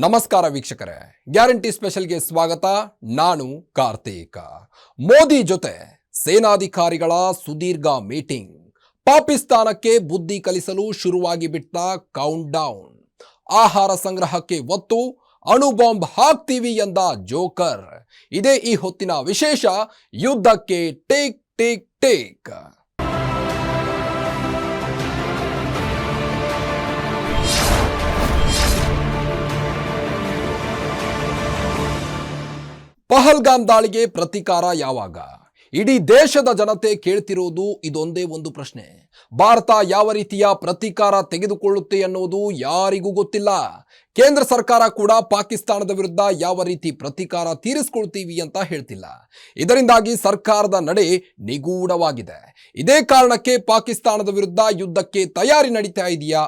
ನಮಸ್ಕಾರ ವೀಕ್ಷಕರೇ, ಗ್ಯಾರಂಟಿ ಸ್ಪೆಷಲ್ಗೆ ಸ್ವಾಗತ. ನಾನು ಕಾರ್ತಿಕ್. ಮೋದಿ ಜೊತೆ ಸೇನಾಧಿಕಾರಿಗಳ ಸುದೀರ್ಘ ಮೀಟಿಂಗ್. ಪಾಕಿಸ್ತಾನಕ್ಕೆ ಬುದ್ಧಿ ಕಲಿಸಲು ಶುರುವಾಗಿ ಬಿಟ್ಟ ಕೌಂಟ್ ಡೌನ್. ಆಹಾರ ಸಂಗ್ರಹಕ್ಕೆ ಒತ್ತು, ಅಣುಬಾಂಬ್ ಹಾಕ್ತೀವಿ ಎಂದ ಜೋಕರ್. ಇದೇ ಈ ಹೊತ್ತಿನ ವಿಶೇಷ. ಯುದ್ಧಕ್ಕೆ ಟೇಕ್ ಟೇಕ್ ಟೇಕ್. ಪಹಲ್ಗಾಮ್ ದಾಳಿಗೆ ಪ್ರತೀಕಾರ ಯಾವಾಗ? ಇಡೀ ದೇಶದ ಜನತೆ ಕೇಳ್ತಿರೋದು ಇದೊಂದೇ ಒಂದು ಪ್ರಶ್ನೆ. ಭಾರತ ಯಾವ ರೀತಿಯ ಪ್ರತೀಕಾರ ತೆಗೆದುಕೊಳ್ಳುತ್ತೆ ಅನ್ನೋದು ಯಾರಿಗೂ ಗೊತ್ತಿಲ್ಲ. ಕೇಂದ್ರ ಸರ್ಕಾರ ಕೂಡ ಪಾಕಿಸ್ತಾನದ ವಿರುದ್ಧ ಯಾವ ರೀತಿ ಪ್ರತೀಕಾರ ತೀರಿಸಿಕೊಳ್ತೀವಿ ಅಂತ ಹೇಳ್ತಿಲ್ಲ. ಇದರಿಂದಾಗಿ ಸರ್ಕಾರದ ನಡೆ ನಿಗೂಢವಾಗಿದೆ. ಇದೇ ಕಾರಣಕ್ಕೆ ಪಾಕಿಸ್ತಾನದ ವಿರುದ್ಧ ಯುದ್ಧಕ್ಕೆ ತಯಾರಿ ನಡೀತಾ ಇದೆಯಾ